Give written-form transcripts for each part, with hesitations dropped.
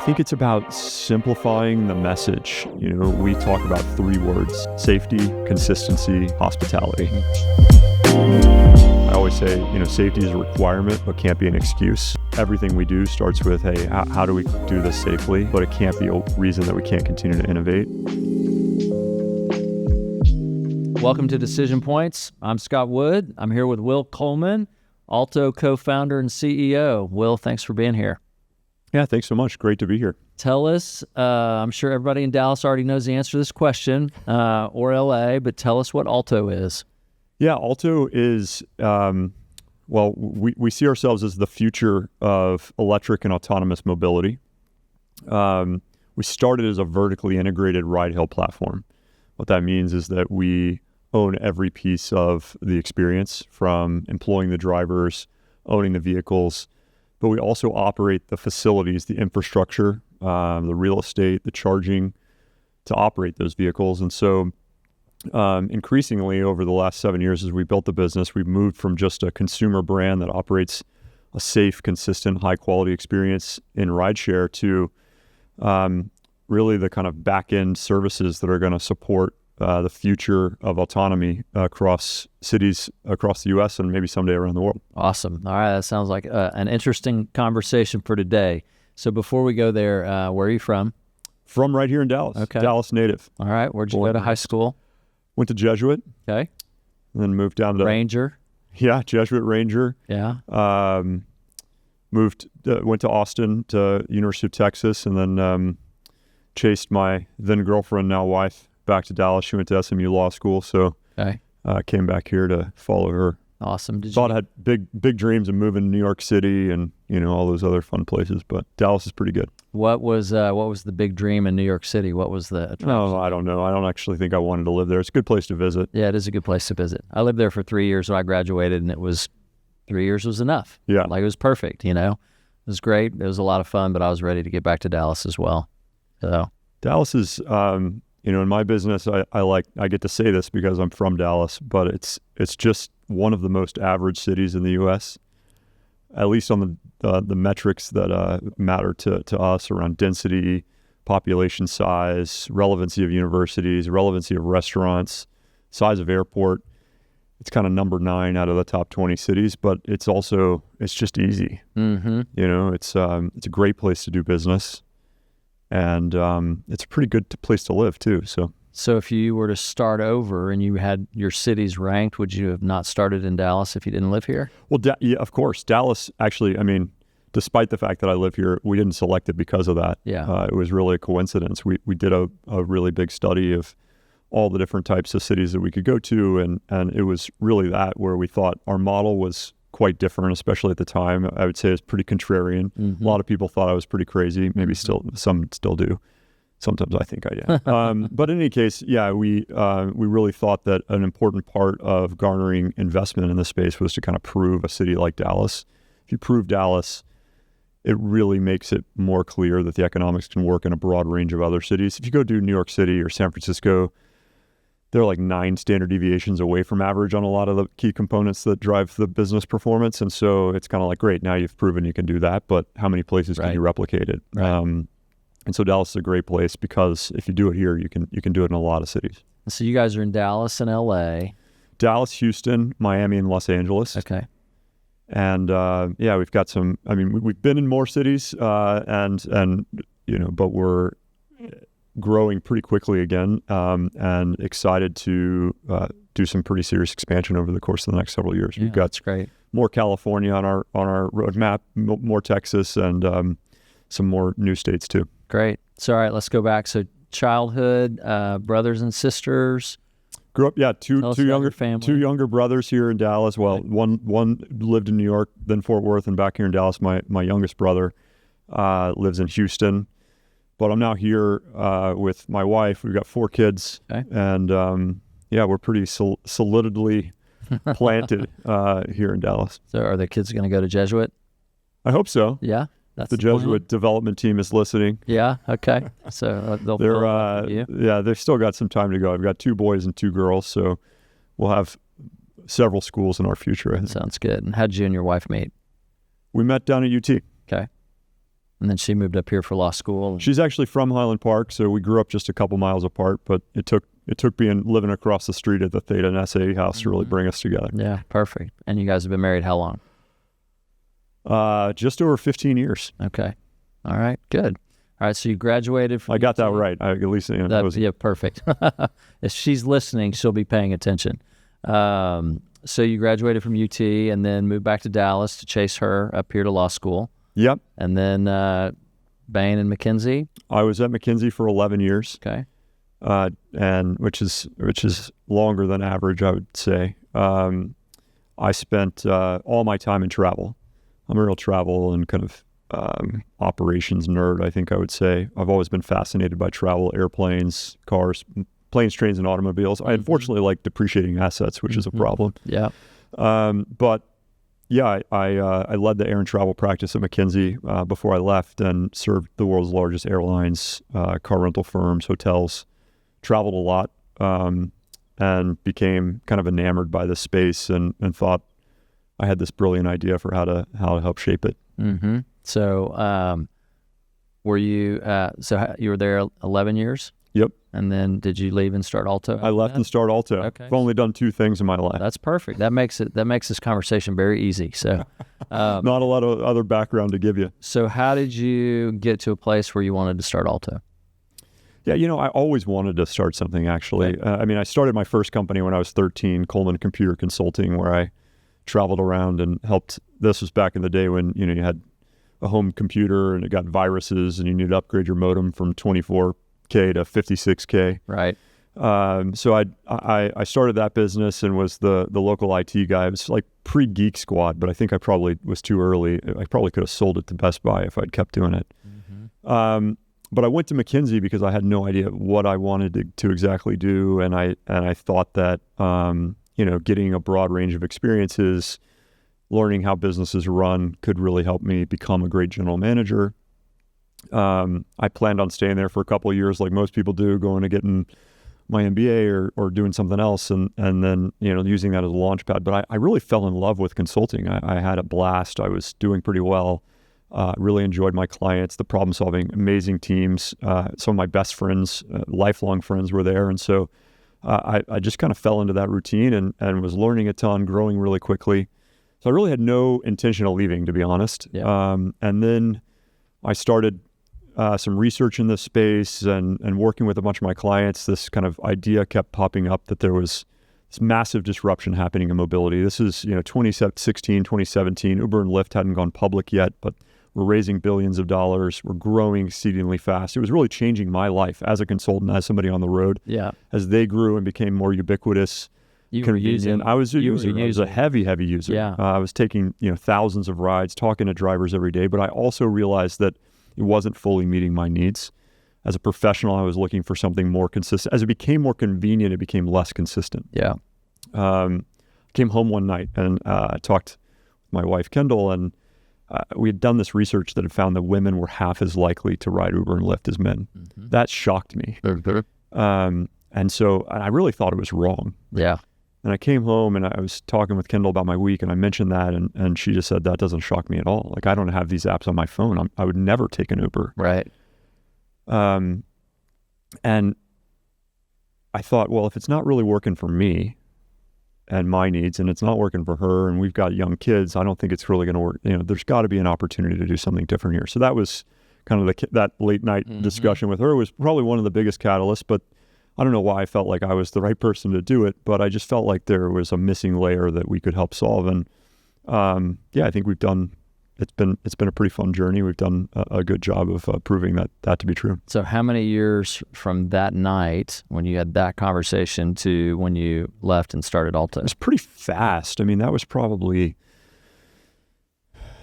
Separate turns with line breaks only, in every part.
think it's about simplifying the message. We talk about 3 words: safety, consistency, hospitality. I always say, safety is a requirement, but can't be an excuse. Everything we do starts with, hey, how do we do this safely? But it can't be a reason that we can't continue to innovate.
Welcome to Decision Points. I'm Scott Wood. I'm here with Will Coleman, Alto co-founder and CEO. Will, thanks for being here.
Yeah, thanks so much. Great to be here.
Tell us, I'm sure everybody in Dallas already knows the answer to this question, or LA, but tell us what Alto is.
Yeah, Alto is, we see ourselves as the future of electric and autonomous mobility. We started as a vertically integrated ride-hail platform. What that means is that we own every piece of the experience, from employing the drivers, owning the vehicles, but we also operate the facilities, the infrastructure, the real estate, the charging to operate those vehicles. And so increasingly over the last 7 years, as we built the business, we've moved from just a consumer brand that operates a safe, consistent, high-quality experience in rideshare to really the kind of back-end services that are going to support the future of autonomy across cities across the U.S. and maybe someday around the world.
Awesome. All right, that sounds like an interesting conversation for today. So before we go there, where are you from?
From right here in Dallas.
Okay.
Dallas native.
All right, where'd you go to high school?
Went to Jesuit.
Okay.
And then moved down to...
Ranger.
Yeah, Jesuit Ranger.
Yeah.
Went to Austin, to University of Texas, and then chased my then girlfriend, now wife, back to Dallas. She went to SMU Law School, so came back here to follow her.
Awesome.
Thought I had big dreams of moving to New York City and all those other fun places, but Dallas is pretty good.
What was the big dream in New York City? What was the attraction?
No, I don't know. I don't actually think I wanted to live there. It's a good place to visit.
Yeah, it is a good place to visit. I lived there for 3 years when I graduated, and it was 3 years was enough.
Yeah,
like it was perfect. It was great. It was a lot of fun, but I was ready to get back to Dallas as well. So
Dallas is. In my business, I get to say this because I'm from Dallas, but it's just one of the most average cities in the U.S., at least on the metrics that matter to us around density, population size, relevancy of universities, relevancy of restaurants, size of airport. It's kind of number 9 out of the top 20 cities, but it's just easy.
Mm-hmm.
It's a great place to do business. And it's a pretty good place to live, too.
So if you were to start over and you had your cities ranked, would you have not started in Dallas if you didn't live here?
Well, yeah, of course. Dallas, actually, despite the fact that I live here, we didn't select it because of that.
Yeah.
It was really a coincidence. We did a really big study of all the different types of cities that we could go to, and it was really that where we thought our model was quite different, especially at the time. I would say it was pretty contrarian.
Mm-hmm.
A lot of people thought I was pretty crazy. Maybe some still do. Sometimes I think I am. But in any case, yeah, we really thought that an important part of garnering investment in this space was to kind of prove a city like Dallas. If you prove Dallas, it really makes it more clear that the economics can work in a broad range of other cities. If you go to New York City or San Francisco, they're like 9 standard deviations away from average on a lot of the key components that drive the business performance. And so it's kind of like, great, now you've proven you can do that, but how many places can you replicate it?
Right.
And so Dallas is a great place because if you do it here, you can do it in a lot of cities.
So you guys are in Dallas and LA.
Dallas, Houston, Miami, and Los Angeles.
Okay.
And we've got some, we've been in more cities but we're growing pretty quickly again, and excited to do some pretty serious expansion over the course of the next several years.
Yeah,
We've got
that's great.
More California on our roadmap, more Texas, and some more new states too.
Great. So all right, let's go back. So childhood, brothers and sisters.
Grew up, two younger brothers here in Dallas. Well,
right.
one lived in New York, then Fort Worth, and back here in Dallas. My youngest brother lives in Houston. But I'm now here with my wife. We've got 4 kids, and we're pretty solidly planted here in Dallas.
So are the kids going to go to Jesuit?
I hope so.
Yeah, that's
the Jesuit development team is listening.
Yeah, okay. So
they've still got some time to go. I've got 2 boys and 2 girls, so we'll have several schools in our future.
Sounds good. And how did you and your wife meet?
We met down at UT.
Okay. And then she moved up here for law school.
She's actually from Highland Park, so we grew up just a couple miles apart, but it took living across the street at the Theta and SA house to really bring us together.
Yeah, perfect. And you guys have been married how long?
Just over 15 years.
Okay. All right, good. All right, so you graduated from
I got that
UT.
right. At least that was,
yeah, perfect. If she's listening, she'll be paying attention. So you graduated from UT and then moved back to Dallas to chase her up here to law school.
Yep.
And then Bain and McKinsey.
I was at McKinsey for 11 years.
Okay.
And which is longer than average, I would say. I spent all my time in travel. I'm a real travel and kind of operations nerd, I think I would say. I've always been fascinated by travel, airplanes, cars, planes, trains, and automobiles. I unfortunately like depreciating assets, which is a problem.
Yeah.
But yeah, I led the air and travel practice at McKinsey before I left and served the world's largest airlines, car rental firms, hotels, traveled a lot, and became kind of enamored by this space and thought I had this brilliant idea for how to help shape it.
Mm-hmm. So were you, you were there 11 years?
Yep.
And then did you leave and start Alto?
I left and started Alto.
Okay.
I've only done 2 things in my life.
That's perfect. That makes this conversation very easy. So
not a lot of other background to give you.
So how did you get to a place where you wanted to start Alto?
Yeah, I always wanted to start something, actually.
Okay.
I started my first company when I was 13, Coleman Computer Consulting, where I traveled around and helped. This was back in the day when, you had a home computer and it got viruses and you needed to upgrade your modem from 24K to 56K.
Right.
So I started that business and was the local IT guy. It was like pre-Geek Squad, but I think I probably was too early. I probably could have sold it to Best Buy if I'd kept doing it. Mm-hmm. But I went to McKinsey because I had no idea what I wanted to exactly do, and I thought that getting a broad range of experiences, learning how businesses run, could really help me become a great general manager. I planned on staying there for a couple of years, like most people do, going to getting my MBA or doing something else, and then using that as a launch pad. But I really fell in love with consulting. I had a blast. I was doing pretty well. Really enjoyed my clients, the problem solving, amazing teams. Some of my best friends, lifelong friends, were there, and so I just kind of fell into that routine and was learning a ton, growing really quickly. So I really had no intention of leaving, to be honest.
Yeah.
And then I started some research in this space and working with a bunch of my clients. This kind of idea kept popping up that there was this massive disruption happening in mobility. This is 2016, 2017. Uber and Lyft hadn't gone public yet, but we're raising billions of dollars. We're growing exceedingly fast. It was really changing my life as a consultant, as somebody on the road.
Yeah.
As they grew and became more ubiquitous, convenient. I was a user. I was a heavy user.
Yeah.
I was taking thousands of rides, talking to drivers every day. But I also realized that it wasn't fully meeting my needs. As a professional, I was looking for something more consistent. As it became more convenient, it became less consistent.
Yeah.
Came home one night and I talked with my wife, Kendall, and we had done this research that had found that women were half as likely to ride Uber and Lyft as men. Mm-hmm. That shocked me. And so I really thought it was wrong.
Yeah.
And I came home and I was talking with Kendall about my week and I mentioned that and she just said, that doesn't shock me at all. Like, I don't have these apps on my phone. I would never take an Uber.
Right.
And I thought, well, if it's not really working for me and my needs and it's not working for her and we've got young kids, I don't think it's really going to work. There's got to be an opportunity to do something different here. So that was kind of that late night mm-hmm. discussion with her was probably one of the biggest catalysts, but I don't know why I felt like I was the right person to do it, but I just felt like there was a missing layer that we could help solve. And I think it's been a pretty fun journey. We've done a good job of proving that to be true.
So how many years from that night when you had that conversation to when you left and started Alto?
It was pretty fast. I mean, that was probably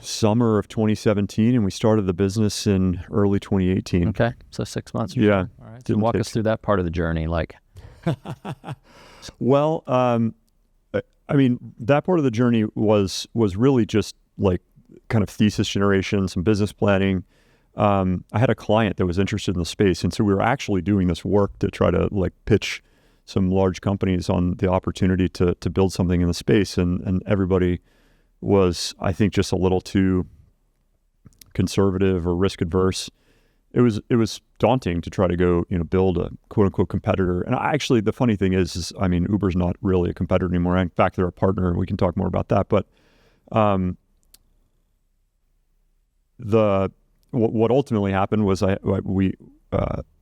summer of 2017, and we started the business in early 2018.
Okay, so 6 months.
Yeah.
All right. So walk us through that part of the journey.
Well, I mean, that part of the journey was really just like kind of thesis generation, some business planning. I had a client that was interested in the space, and so we were actually doing this work to try to pitch some large companies on the opportunity to build something in the space, and everybody was, I think, just a little too conservative or risk adverse, it was daunting to try to go, build a quote unquote competitor. And actually, the funny thing is I mean, Uber's not really a competitor anymore. In fact, they're a partner, and we can talk more about that. But what ultimately happened was we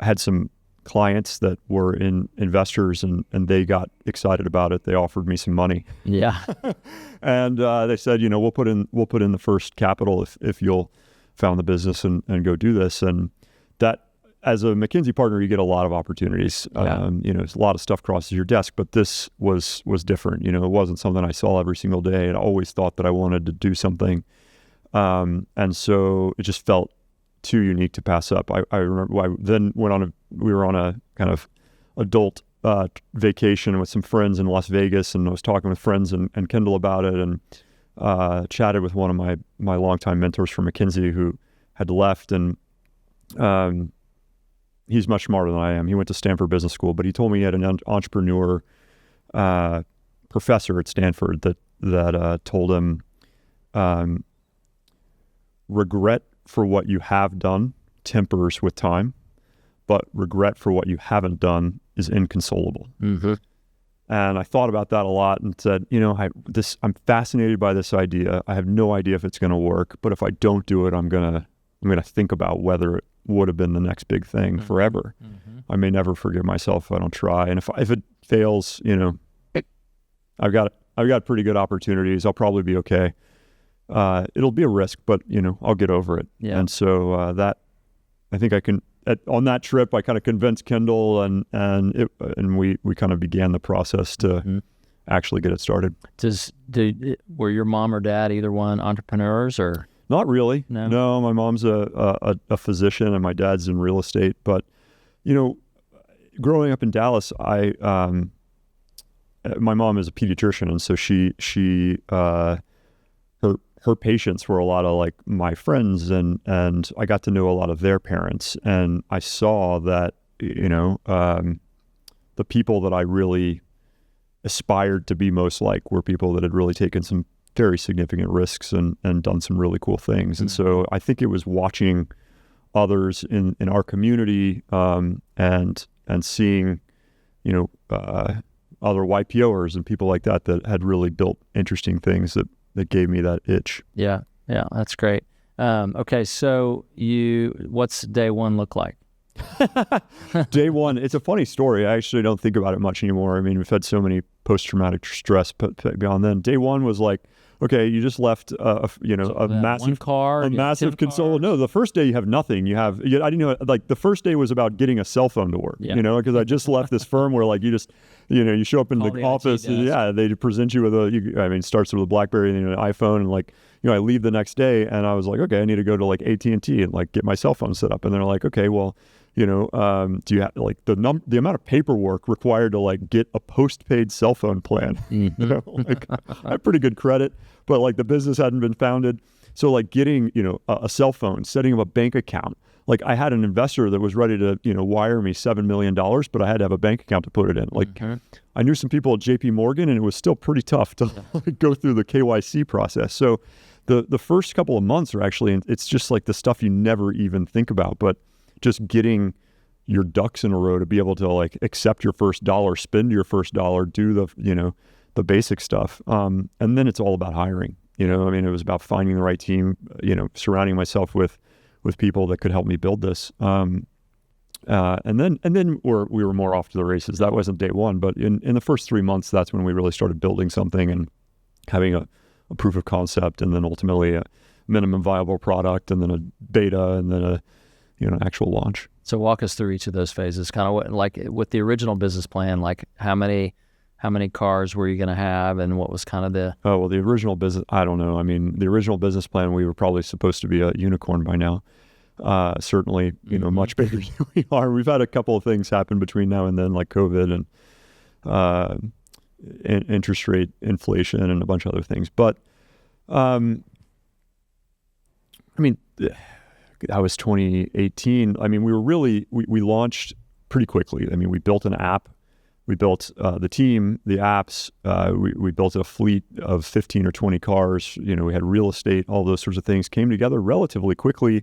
had some clients that were investors, and they got excited about it. They offered me some money.
Yeah.
And they said, we'll put in the first capital if you'll found the business and go do this. And that, as a McKinsey partner, you get a lot of opportunities.
Yeah.
A lot of stuff crosses your desk, but this was different. It wasn't something I saw every single day, and I always thought that I wanted to do something. And so it just felt too unique to pass up. I remember I then we were on a kind of adult vacation with some friends in Las Vegas, and I was talking with friends and Kendall about it, and chatted with one of my longtime mentors from McKinsey who had left, and he's much smarter than I am. He went to Stanford Business School, but he told me he had an entrepreneur professor at Stanford that told him, regret for what you have done tempers with time, but regret for what you haven't done is inconsolable.
Mm-hmm.
And I thought about that a lot and said, I'm fascinated by this idea. I have no idea if it's going to work, but if I don't do it, I'm gonna think about whether it would have been the next big thing forever. Mm-hmm. I may never forgive myself if I don't try. And if it fails, I've got pretty good opportunities. I'll probably be okay. It'll be a risk, but I'll get over it.
Yeah.
And so that, I think I can. On that trip, I kind of convinced Kendall, and we kind of began the process to actually get it started.
Were your mom or dad, either one, entrepreneurs or?
Not really.
No,
my mom's a physician, and my dad's in real estate. But growing up in Dallas, my mom is a pediatrician, and so her patients were a lot of like my friends, and I got to know a lot of their parents, and I saw that the people that I really aspired to be most like were people that had really taken some very significant risks and done some really cool things. Mm-hmm. And so I think it was watching others in our community and seeing other YPOers and people like that had really built interesting things that gave me that itch.
Yeah, that's great. Okay, so what's day one look like?
Day one, it's a funny story. I actually don't think about it much anymore. I mean, we've had so many post-traumatic stress beyond then. Day one was like, okay, you just left a massive
car,
a massive console. No, the first day you have nothing. I didn't know, like the first day was about getting a cell phone to work, because I just left this firm where like you just, you show up in the office and they present you with it starts with a BlackBerry and an iPhone, and like, I leave the next day and I was like, okay, I need to go to like AT&T and like get my cell phone set up. And they're like, okay, well, do you have like the amount of paperwork required to like get a postpaid cell phone plan? Mm-hmm. I have pretty good credit, but like the business hadn't been founded. So like getting, a cell phone, setting up a bank account. Like I had an investor that was ready to, wire me $7 million, but I had to have a bank account to put it in. Like I knew some people at JP Morgan, and it was still pretty tough to go through the KYC process. So the first couple of months are actually, it's just like the stuff you never even think about, but just getting your ducks in a row to be able to like accept your first dollar, spend your first dollar, do the basic stuff. And then it's all about hiring, it was about finding the right team, surrounding myself with people that could help me build this. And then we were more off to the races. That wasn't day one, but in the first 3 months, that's when we really started building something and having a proof of concept, and then ultimately a minimum viable product, and then a beta, and then an actual launch.
So walk us through each of those phases. Kind of what, like with the original business plan, like how many cars were you going to have, and what was kind of the?
Oh, well, the original business, I don't know. I mean, the original business plan, we were probably supposed to be a unicorn by now. Certainly, much bigger than we are. We've had a couple of things happen between now and then, like COVID and interest rate inflation and a bunch of other things. But, that was 2018. I mean, we launched pretty quickly. I mean, we built an app we built the team, the apps. We built a fleet of 15 or 20 cars. We had real estate, all those sorts of things came together relatively quickly.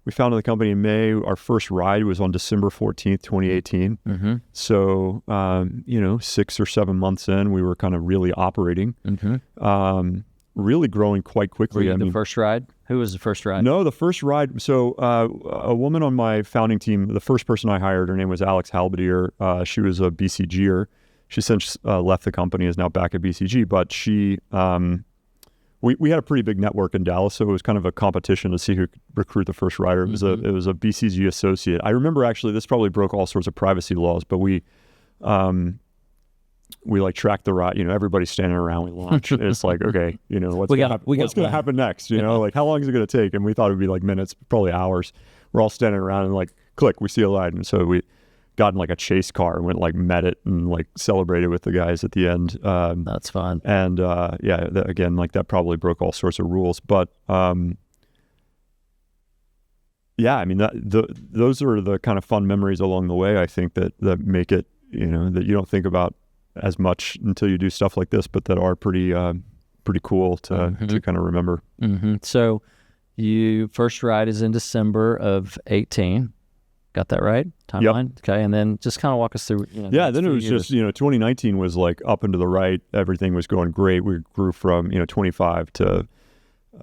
We founded the company in May. Our first ride was on December 14th, 2018.
Mm-hmm.
So, 6 or 7 months in, we were kind of really operating, really growing quite quickly.
Were you the first ride? Who was the first ride?
No, the first ride. So a woman on my founding team, the first person I hired, her name was Alex Halbadier. She was a BCGer. She since left the company, is now back at BCG, but she... We had a pretty big network in Dallas, so it was kind of a competition to see who could recruit the first rider. It was a BCG associate. I remember actually this probably broke all sorts of privacy laws, but we like tracked the ride. Everybody's standing around. We launch. It's like, okay, what's going to happen next? Like how long is it going to take? And we thought it would be like minutes, probably hours. We're all standing around and like, click, we see a ride, and so we got in like a chase car and went like met it and like celebrated with the guys at the end.
That's fun.
And again, like that probably broke all sorts of rules, but those are the kind of fun memories along the way. I think that make it, that you don't think about as much until you do stuff like this, but that are pretty cool to kind of remember.
Mm-hmm. So you first ride is in December of 18. Got that right? Timeline? Yep. Okay. And then just kind of walk us through.
Then it was just, 2019 was like up and to the right. Everything was going great. We grew from, 25 to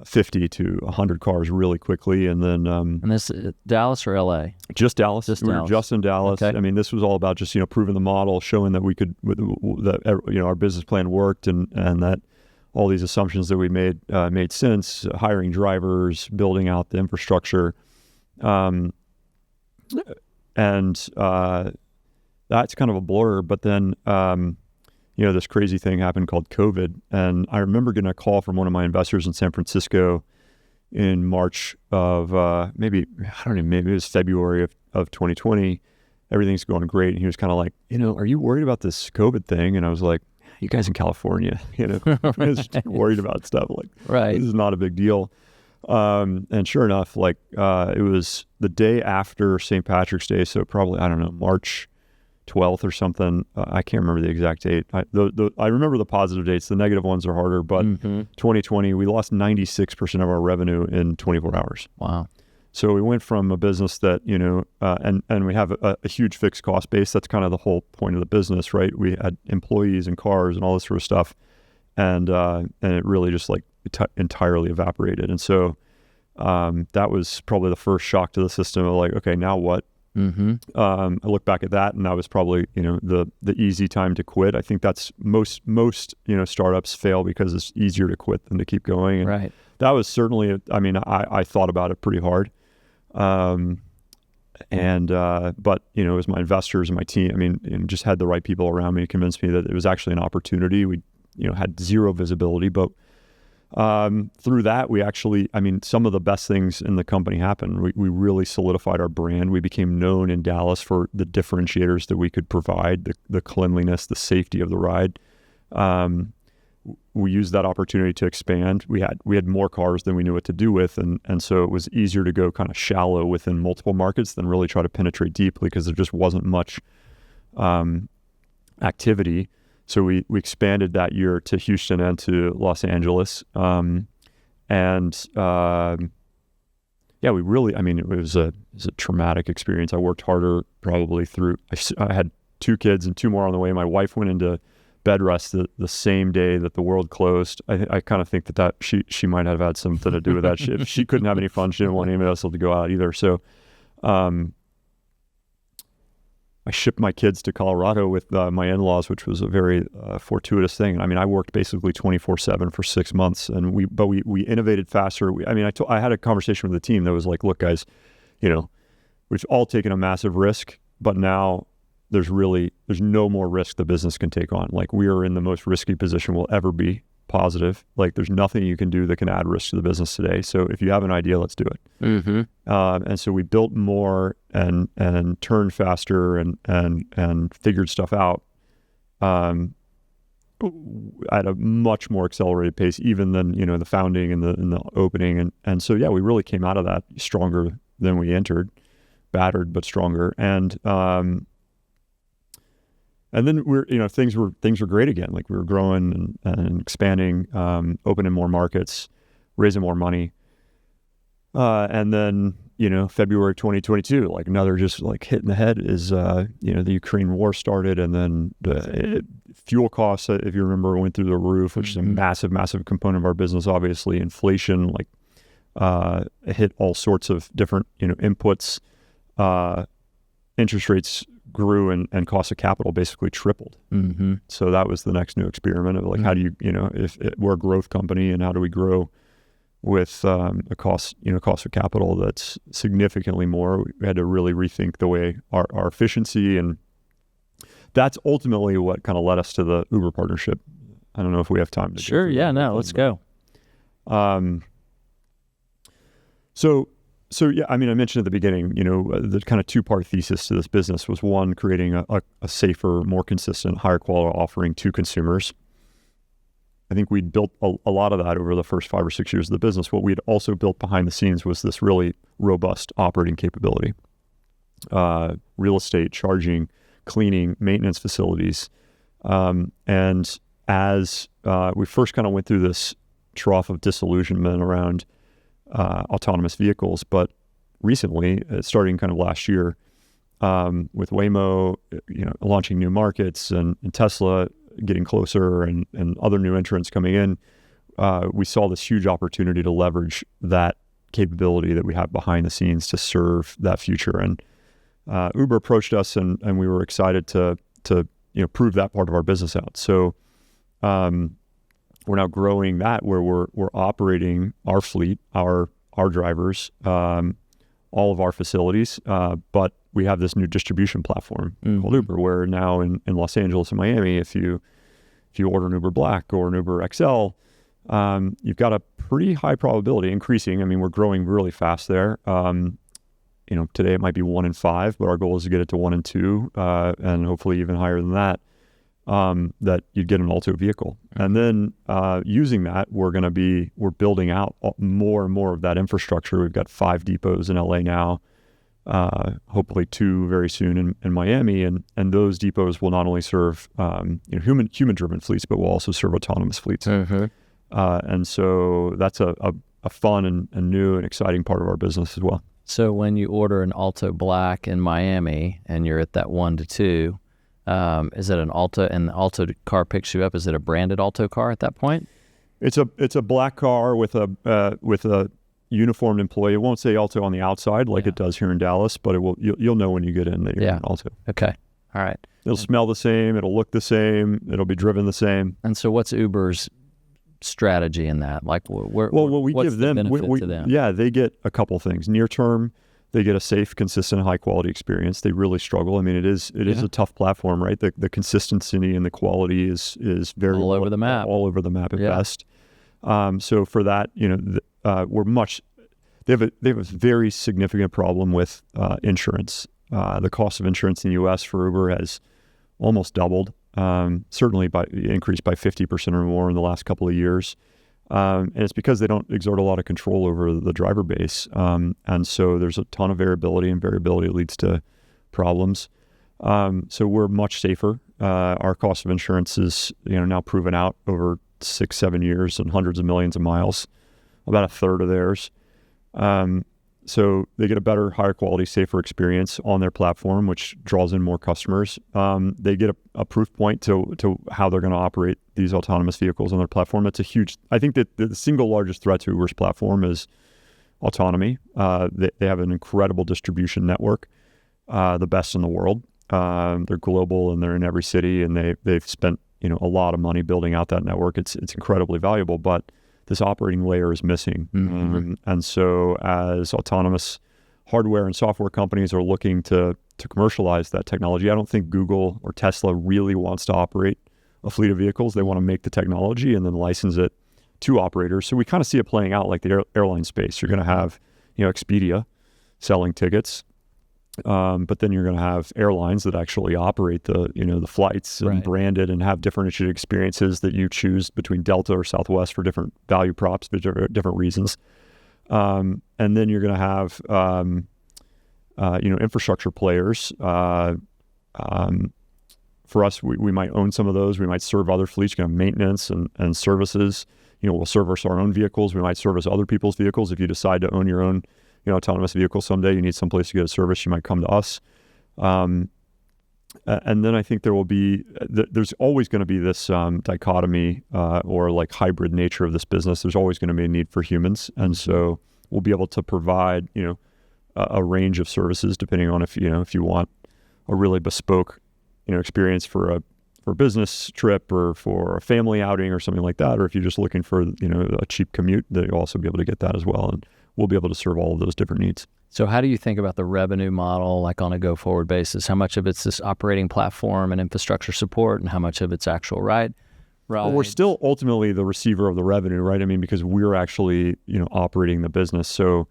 50 to 100 cars really quickly. And then... and
this Dallas or LA?
Just Dallas. We were just in Dallas. Okay. I mean, this was all about just, proving the model, showing that we could, that, our business plan worked and that all these assumptions that we made sense, hiring drivers, building out the infrastructure. And that's kind of a blur. But then, this crazy thing happened called COVID. And I remember getting a call from one of my investors in San Francisco in March of maybe it was February of 2020. Everything's going great. And he was kind of like, are you worried about this COVID thing? And I was like, you guys in California, I was just worried about stuff like,
right.
This is not a big deal. And sure enough, like, it was the day after St. Patrick's Day. So probably, March 12th or something. I can't remember the exact date. I remember the positive dates. The negative ones are harder, but 2020, we lost 96% of our revenue in 24 hours.
Wow.
So we went from a business that, and we have a huge fixed cost base. That's kind of the whole point of the business, right? We had employees and cars and all this sort of stuff. And it really just like entirely evaporated. And so that was probably the first shock to the system of like, okay, now what? I look back at that and that was probably, the easy time to quit. I think that's most startups fail because it's easier to quit than to keep going. And
right.
That was certainly, I thought about it pretty hard. But, it was my investors and my team. Just had the right people around me to convince me that it was actually an opportunity. We, had zero visibility, but through that, we actually, some of the best things in the company happened. We really solidified our brand. We became known in Dallas for the differentiators that we could provide, the cleanliness, the safety of the ride. We used that opportunity to expand. We had more cars than we knew what to do with. And so it was easier to go kind of shallow within multiple markets than really try to penetrate deeply because there just wasn't much activity. So we expanded that year to Houston and to Los Angeles. We really, it was a traumatic experience. I worked harder probably I had 2 kids and 2 more on the way. My wife went into bed rest the same day that the world closed. I kind of think that she might have had something to do with that. If she couldn't have any fun, she didn't want anybody else to go out either. So I shipped my kids to Colorado with my in-laws, which was a very fortuitous thing. I worked basically 24/7 for 6 months, and we innovated faster. I had a conversation with the team that was like, look, guys, we've all taken a massive risk, but now there's no more risk the business can take on. Like, we are in the most risky position we'll ever be. Positive. Like, there's nothing you can do that can add risk to the business today. So if you have an idea, let's do it. And so we built more and turned faster and figured stuff out at a much more accelerated pace, even than the founding and the opening. And so we really came out of that stronger than we entered, battered but stronger. And And then things were great again. Like we were growing and expanding, opening more markets, raising more money. And then, February 2022, like another just like hit in the head is, the Ukraine war started, and then the fuel costs, if you remember, went through the roof, which is a massive, massive component of our business. Obviously, inflation, hit all sorts of different, inputs. Interest rates grew and cost of capital basically tripled.
Mm-hmm.
So that was the next new experiment of like, how do you, we're a growth company, and how do we grow with a cost of capital that's significantly more? We had to really rethink the way our efficiency, and that's ultimately what kind of led us to the Uber partnership. I don't know if we have time to
Sure, yeah, no, let's go.
So yeah, I mean, I mentioned at the beginning, the kind of two-part thesis to this business was, one, creating a safer, more consistent, higher quality offering to consumers. I think we'd built a lot of that over the first 5 or 6 years of the business. What we'd also built behind the scenes was this really robust operating capability. Real estate, charging, cleaning, maintenance facilities. And as we first kind of went through this trough of disillusionment around autonomous vehicles, but recently, starting kind of last year, with Waymo, launching new markets, and Tesla getting closer, and other new entrants coming in, we saw this huge opportunity to leverage that capability that we have behind the scenes to serve that future. And Uber approached us, and we were excited to prove that part of our business out. So we're now growing that, where we're operating our fleet, our drivers, all of our facilities, but we have this new distribution platform called Uber, where now in Los Angeles and Miami, if you order an Uber Black or an Uber XL, you've got a pretty high probability, increasing. I mean, we're growing really fast there. Today it might be 1 in 5, but our goal is to get it to 1 in 2, and hopefully even higher than that. That you'd get an Alto vehicle. And then using that, we're building out more and more of that infrastructure. We've got 5 depots in LA now, hopefully 2 very soon in Miami. And those depots will not only serve human-driven fleets, but will also serve autonomous fleets. And so that's a fun and new and exciting part of our business as well.
So when you order an Alto Black in Miami and you're at that 1 to 2, is it an Alto, and the Alto car picks you up? Is it a branded Alto car at that point?
It's a black car with a uniformed employee. It won't say Alto on the outside like it does here in Dallas, but you'll know when you get in that you're in Alto.
Okay. All right.
It'll smell the same. It'll look the same. It'll be driven the same.
And so what's Uber's strategy in that? Like, what
we
what's
give them,
the benefit to them?
Yeah, they get a couple things. Near term, they get a safe, consistent, high quality experience. They really struggle. I mean, it is a tough platform, right? The consistency and the quality is very
all over the map.
All over the map at best. So for that, they have a very significant problem with insurance. The cost of insurance in the U.S. for Uber has almost doubled. Certainly increased by 50% or more in the last couple of years. And it's because they don't exert a lot of control over the driver base. And so there's a ton of variability, and variability leads to problems. So we're much safer. Our cost of insurance is now proven out over 6-7 years and hundreds of millions of miles, about a third of theirs. So they get a better, higher quality, safer experience on their platform, which draws in more customers. They get a proof point to how they're going to operate these autonomous vehicles on their platform. It's a huge, I think that the single largest threat to Uber's platform is autonomy. They have an incredible distribution network, the best in the world. They're global, and they're in every city, and they've spent a lot of money building out that network. It's incredibly valuable, but this operating layer is missing. And so as autonomous hardware and software companies are looking to commercialize that technology, I don't think Google or Tesla really wants to operate a fleet of vehicles. They want to make the technology and then license it to operators. So we kind of see it playing out like the airline space. You're going to have Expedia selling tickets, but then you're going to have airlines that actually operate the flights and brand it and have differentiated experiences that you choose between Delta or Southwest for different value props, for different reasons. And then you're going to have infrastructure players for us, we might own some of those. We might serve other fleets, kind of maintenance and services. We'll service our own vehicles. We might service other people's vehicles. If you decide to own your own, autonomous vehicle someday, you need someplace to get a service, you might come to us. And then I think there's always going to be this dichotomy or like hybrid nature of this business. There's always going to be a need for humans. And so we'll be able to provide, a range of services depending on if you want a really bespoke, experience for a business trip or for a family outing or something like that, or if you're just looking for, a cheap commute, that you'll also be able to get that as well. And we'll be able to serve all of those different needs.
So how do you think about the revenue model, like on a go-forward basis? How much of it's this operating platform and infrastructure support, and how much of it's actual ride?
Well, we're still ultimately the receiver of the revenue, right? I mean, because we're actually, operating the business. So,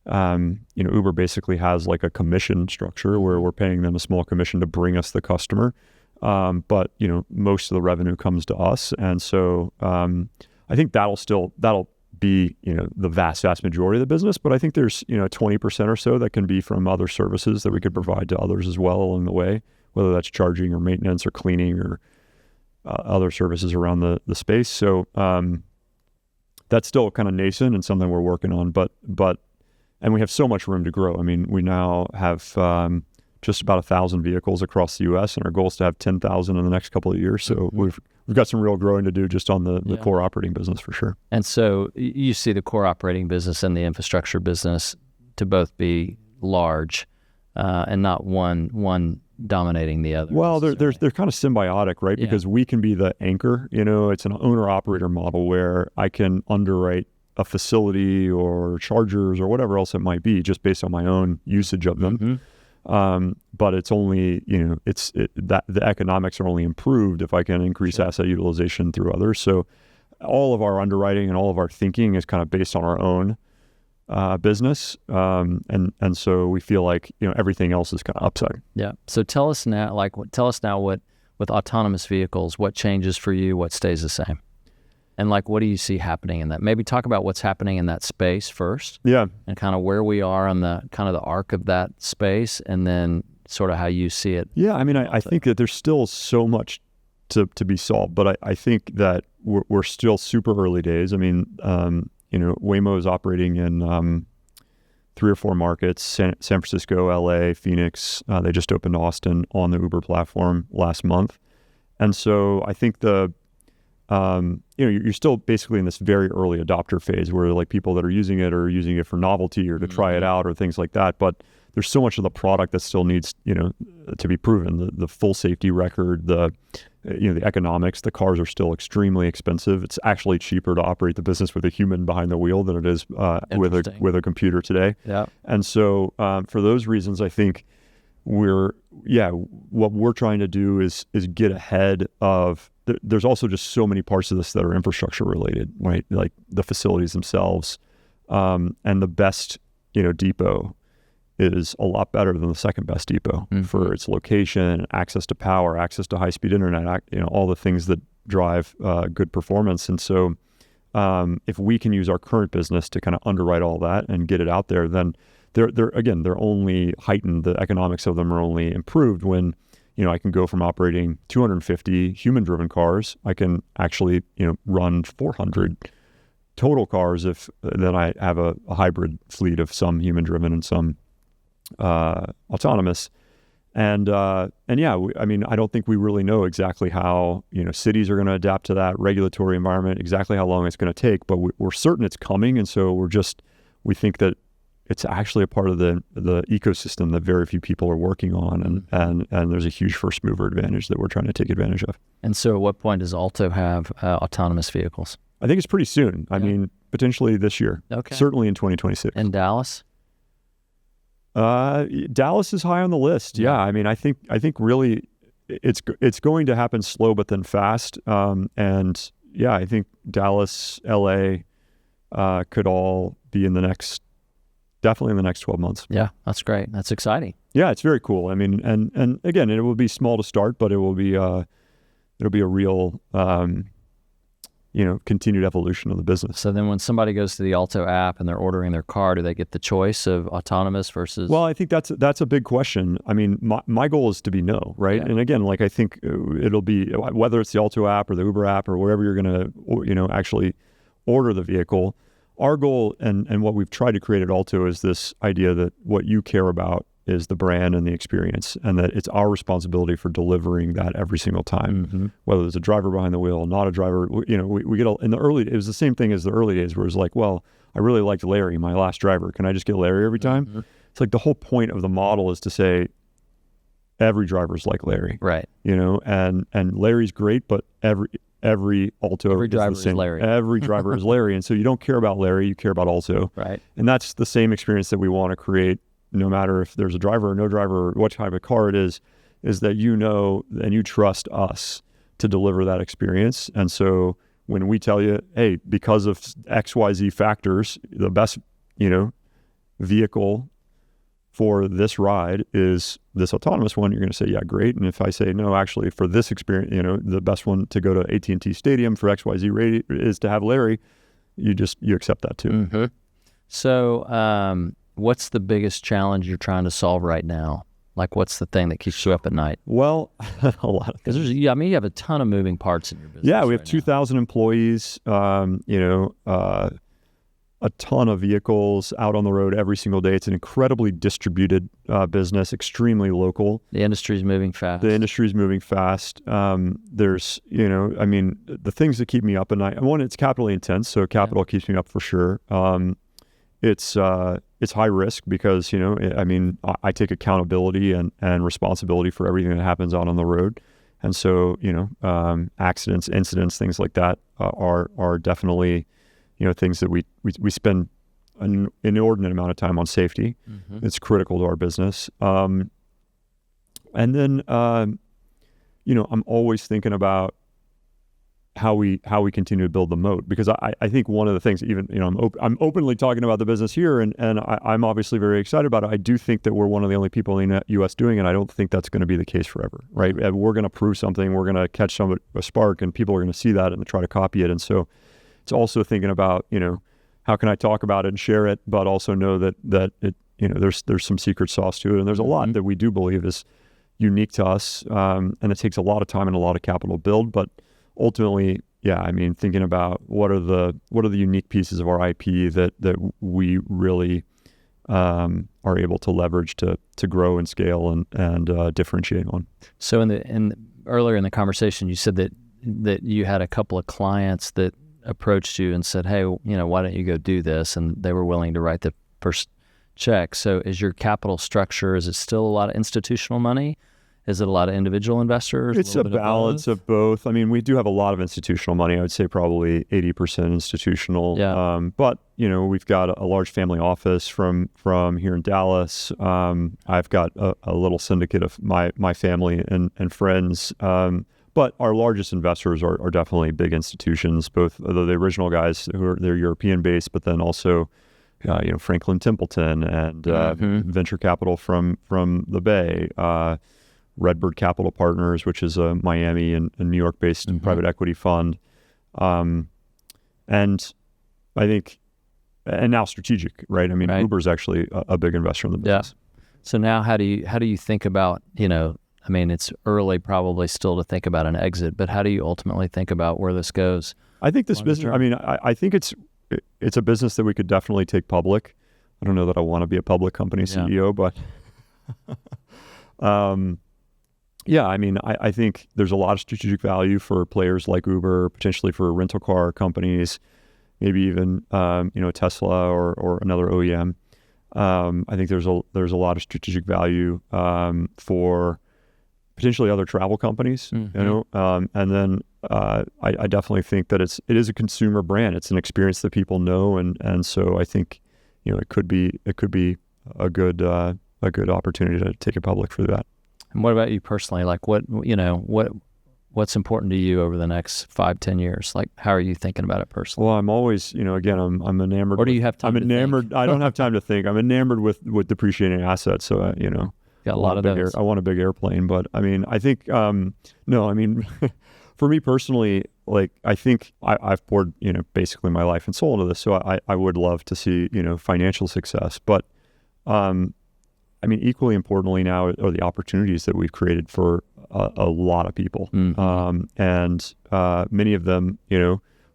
Uber basically has like a commission structure where we're paying them a small commission to bring us the customer. But, most of the revenue comes to us. And so I think that'll be, the vast majority of the business. But I think there's, 20% or so that can be from other services that we could provide to others as well along the way, whether that's charging or maintenance or cleaning or other services around the space. So that's still kind of nascent and something we're working on. And we have so much room to grow. I mean, we now have just about 1,000 vehicles across the U.S. and our goal is to have 10,000 in the next couple of years. So we've got some real growing to do just on the core operating business for sure.
And so you see the core operating business and the infrastructure business to both be large and not one dominating the other.
Well, they're kind of symbiotic, right? Yeah. Because we can be the anchor. It's an owner-operator model where I can underwrite a facility or chargers or whatever else it might be just based on my own usage of them. But it's only, that the economics are only improved if I can increase asset utilization through others. So all of our underwriting and all of our thinking is kind of based on our own business. And so we feel like, everything else is kind of upside.
Yeah. So tell us now what, with autonomous vehicles, what changes for you, what stays the same? And what do you see happening in that? Maybe talk about what's happening in that space first.
Yeah.
And kind of where we are on the kind of the arc of that space, and then sort of how you see it.
Yeah. I mean, I think that there's still so much to be solved, but I think that we're still super early days. I mean, Waymo is operating in 3 or 4 markets, San Francisco, LA, Phoenix. They just opened Austin on the Uber platform last month. And so I think you're still basically in this very early adopter phase where like people that are using it for novelty or to try it out or things like that. But there's so much of the product that still needs, to be proven. The full safety record, the economics, the cars are still extremely expensive. It's actually cheaper to operate the business with a human behind the wheel than it is with a computer today.
Yeah.
And so for those reasons, I think what we're trying to do is get ahead of. There's also just so many parts of this that are infrastructure related, right? Like the facilities themselves, and the best, depot is a lot better than the second best depot for its location, access to power, access to high-speed internet, all the things that drive good performance. And so if we can use our current business to kind of underwrite all that and get it out there, then they're only heightened. The economics of them are only improved when I can go from operating 250 human-driven cars. I can actually, run 400 total cars if then I have a hybrid fleet of some human-driven and some autonomous. And I don't think we really know exactly how, cities are going to adapt to that regulatory environment, exactly how long it's going to take, but we're certain it's coming. And so we think that it's actually a part of the ecosystem that very few people are working on, and there's a huge first mover advantage that we're trying to take advantage of.
And so at what point does Alto have autonomous vehicles?
I think it's pretty soon. I mean, potentially this year.
Okay.
Certainly in 2026.
And Dallas?
Dallas is high on the list. Yeah. I mean, I think really it's going to happen slow but then fast. And yeah, I think Dallas, LA could all be definitely in the next 12 months.
Yeah, that's great. That's exciting.
Yeah, it's very cool. I mean, and again, it will be small to start, but it'll be a real continued evolution of the business.
So then when somebody goes to the Alto app and they're ordering their car, do they get the choice of autonomous versus?
Well, I think that's a big question. I mean, my goal is to be no, right?
Yeah.
And again, like I think it'll be, whether it's the Alto app or the Uber app or wherever you're going to, actually order the vehicle. Our goal and what we've tried to create at Alto is this idea that what you care about is the brand and the experience, and that it's our responsibility for delivering that every single time, whether there's a driver behind the wheel, not a driver. We get in the early, it was the same thing as the early days where it was like, well, I really liked Larry, my last driver. Can I just get Larry every time? It's like the whole point of the model is to say every driver's like Larry,
right?
And Larry's great, but every Alto
every
is
driver
the same.
Is Larry.
Every driver is Larry, and so you don't care about Larry, you care about Alto,
right?
And that's the same experience that we want to create. No matter if there's a driver or no driver or what type of car it is that and you trust us to deliver that experience. And so when we tell you, hey, because of XYZ factors, the best, vehicle for this ride is this autonomous one, you're going to say, yeah, great. And if I say, no, actually for this experience, the best one to go to AT&T Stadium for XYZ is to have Larry, you accept that too.
So, what's the biggest challenge you're trying to solve right now? Like, what's the thing that keeps you up at night?
Well, a lot of things.
Because you have a ton of moving parts in your business.
Yeah, we have 2,000 employees, a ton of vehicles out on the road every single day. It's an incredibly distributed business, extremely local.
The industry's moving fast.
There's, the things that keep me up at night. One, it's capitally intense, so capital keeps me up for sure. It's high risk because, I take accountability and responsibility for everything that happens out on the road. And so, accidents, incidents, things like that are definitely, things that we spend an inordinate amount of time on safety. It's critical to our business. And then, I'm always thinking about how we continue to build the moat, because I think one of the things, even I'm openly talking about the business here, and I'm obviously very excited about it. I do think that we're one of the only people in the U.S. doing it. I don't think that's going to be the case forever, right? And we're going to prove something. We're going to catch a spark, and people are going to see that and try to copy it. And so it's also thinking about how can I talk about it and share it, but also know that it there's some secret sauce to it, and there's a lot that we do believe is unique to us, and it takes a lot of time and a lot of capital to build, but ultimately, thinking about what are the unique pieces of our IP that we really are able to leverage to grow and scale and differentiate on.
So earlier in the conversation, you said that you had a couple of clients that approached you and said, hey, why don't you go do this? And they were willing to write the first check. So is your capital structure, is it still a lot of institutional money? Is it a lot of individial investors?
It's a balance of both. We do have a lot of institutional money. I would say probably 80% institutional.
Yeah.
But we've got a large family office from here in Dallas. I've got a little syndicate of my family and friends. But our largest investors are definitely big institutions, both the original guys they're European based, but then also Franklin Templeton and venture capital from the Bay. Redbird Capital Partners, which is a Miami and New York-based private equity fund, and I think, and now strategic, right?
Right.
Uber's actually a big investor in the business.
Yeah. So now, how do you think about it's early probably still to think about an exit, but how do you ultimately think about where this goes?
I think this business. I think it's a business that we could definitely take public. I don't know that I want to be a public company CEO, but. I think there's a lot of strategic value for players like Uber, potentially for rental car companies, maybe even Tesla or another OEM. I think there's a lot of strategic value for potentially other travel companies. And then I definitely think that it is a consumer brand. It's an experience that people know, and so I think it could be a good opportunity to take it public for that.
And what about you personally? Like what's important to you over the next 5-10 years? Like, how are you thinking about it personally?
Well, I'm always, again, I'm enamored.
Or do you have time?
I'm enamored. I don't have time to think. I'm enamored with depreciating assets. So,
got a lot of those.
I want a big airplane, but I think, for me personally, like, I think I've poured, basically my life and soul into this. So I would love to see, financial success. But, equally importantly now are the opportunities that we've created for a lot of people. And many of them,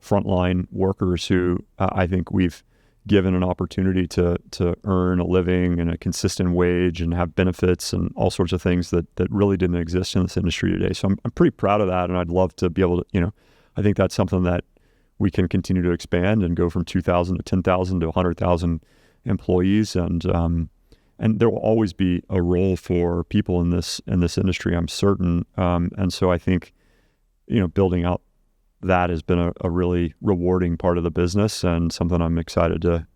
frontline workers who I think we've given an opportunity to earn a living and a consistent wage and have benefits and all sorts of things that really didn't exist in this industry today. So I'm pretty proud of that, and I'd love to be able to, I think that's something that we can continue to expand and go from 2,000 to 10,000 to 100,000 employees, and there will always be a role for people in this industry, I'm certain. And so I think, building out that has been a really rewarding part of the business, and something I'm excited to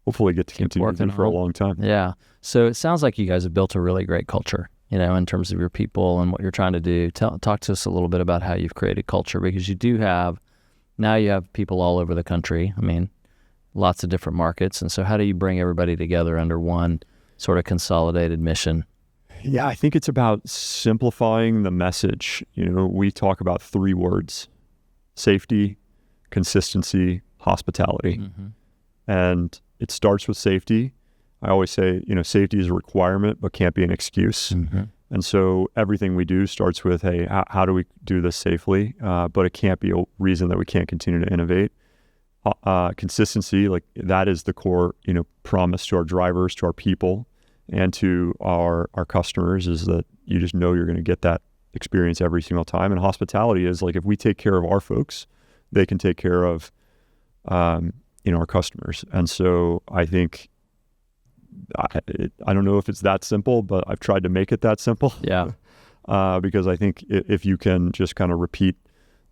hopefully get to continue to do for a long time.
Yeah. So it sounds like you guys have built a really great culture, in terms of your people and what you're trying to do. Talk to us a little bit about how you've created culture, because you have people all over the country. Lots of different markets. And so how do you bring everybody together under one sort of consolidated mission?
Yeah, I think it's about simplifying the message. We talk about 3 words: safety, consistency, hospitality. And it starts with safety. I always say, safety is a requirement, but can't be an excuse. And so everything we do starts with, hey, how do we do this safely? But it can't be a reason that we can't continue to innovate. Consistency, like, that is the core, promise to our drivers, to our people, and to our customers, is that you just know you're going to get that experience every single time. And hospitality is like, if we take care of our folks, they can take care of, our customers. And so I think, I don't know if it's that simple, but I've tried to make it that simple.
Yeah.
Because I think if you can just kind of repeat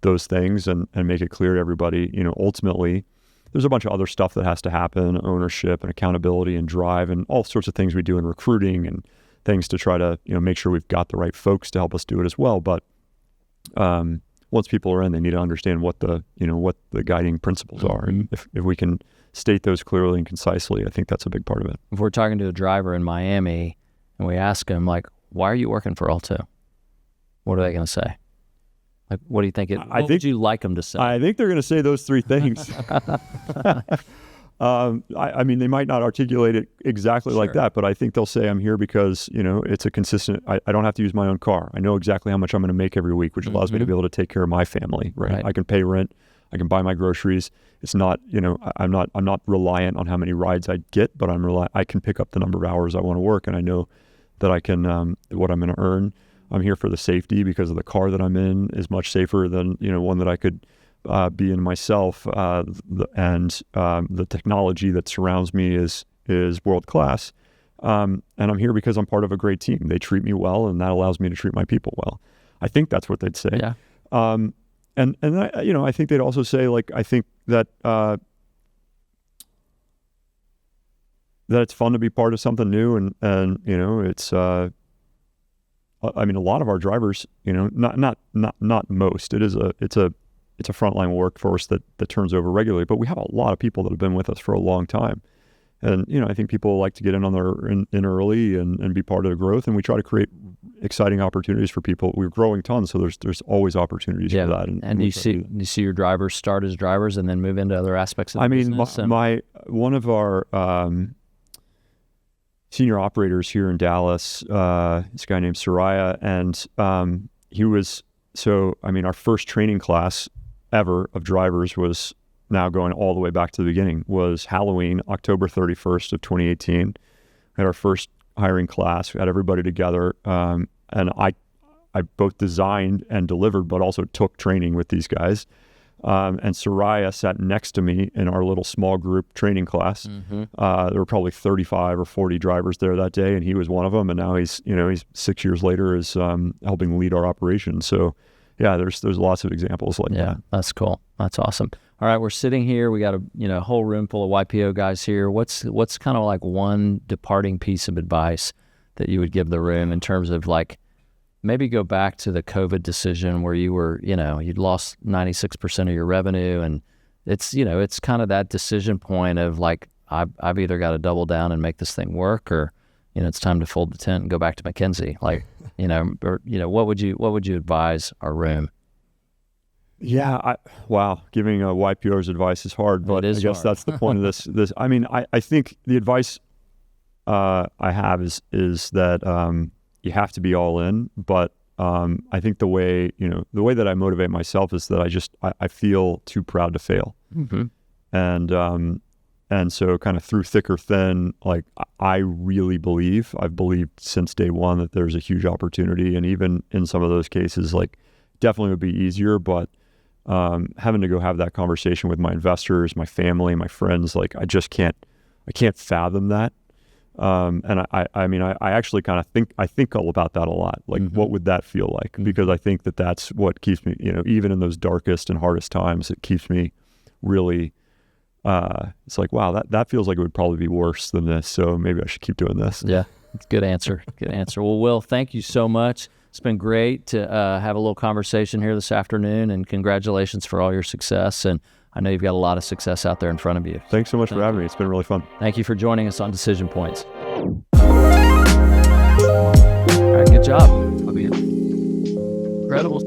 those things and make it clear to everybody, ultimately there's a bunch of other stuff that has to happen: ownership and accountability and drive and all sorts of things we do in recruiting and things to try to, make sure we've got the right folks to help us do it as well. But once people are in, they need to understand what the guiding principles are. And if we can state those clearly and concisely, I think that's a big part of it.
If we're talking to a driver in Miami and we ask them, like, why are you working for Alto? What are they going to say? Like, what do you think? What would you like them to say?
I think they're going to say those 3 things. They might not articulate it exactly like that, but I think they'll say, I'm here because, it's a consistent, I don't have to use my own car. I know exactly how much I'm going to make every week, which allows me to be able to take care of my family, right? I can pay rent. I can buy my groceries. It's not, I'm not reliant on how many rides I get, but I can pick up the number of hours I want to work, and I know that I can, what I'm going to earn. I'm here for the safety, because of the car that I'm in is much safer than, one that I could be in myself. And the technology that surrounds me is world class. And I'm here because I'm part of a great team. They treat me well, and that allows me to treat my people well. I think that's what they'd say.
Yeah.
And I think they'd also say, like, I think that that it's fun to be part of something new, and it's a lot of our drivers, not most. It's a frontline workforce that turns over regularly, but we have a lot of people that have been with us for a long time. And, I think people like to get in early and be part of the growth. And we try to create exciting opportunities for people. We're growing tons, so there's always opportunities for that.
And you see your drivers start as drivers and then move into other aspects of the business?
One of our senior operators here in Dallas, this guy named Soraya, and he was, our first training class ever of drivers was, now going all the way back to the beginning, was Halloween, October 31st of 2018. We had our first hiring class. We had everybody together, and I both designed and delivered, but also took training with these guys. And Soraya sat next to me in our little small group training class. There were probably 35 or 40 drivers there that day, and he was one of them. And now he's 6 years later is helping lead our operation. So yeah, there's lots of examples like that.
Yeah, that's cool. That's awesome. All right, we're sitting here. We got a whole room full of YPO guys here. What's kind of like one departing piece of advice that you would give the room in terms of, like, maybe go back to the COVID decision where you were, you'd lost 96% of your revenue, and it's kind of that decision point of, like, I've either got to double down and make this thing work, or, it's time to fold the tent and go back to McKinsey. Like, what would you advise our room?
Wow, giving YPO's advice is hard, but I guess that's the point of this. I mean, I think the advice I have is that you have to be all in, but I think the way that I motivate myself is that I feel too proud to fail. Mm-hmm. And so kind of through thick or thin, like I've believed since day one that there's a huge opportunity. And even in some of those cases, like definitely would be easier, but having to go have that conversation with my investors, my family, my friends, like I can't fathom that. And I mean, I actually kind of think all about that a lot. Like, mm-hmm. What would that feel like? Mm-hmm. Because I think that's what keeps me, even in those darkest and hardest times, it keeps me really, it's like, wow, that feels like it would probably be worse than this. So maybe I should keep doing this.
Yeah. Good answer. Good answer. Well, Will, thank you so much. It's been great to have a little conversation here this afternoon, and congratulations for all your success. And I know you've got a lot of success out there in front of you.
Thanks so much for having me. It's been really fun.
Thank you for joining us on Decision Points. All right, good job. Incredible.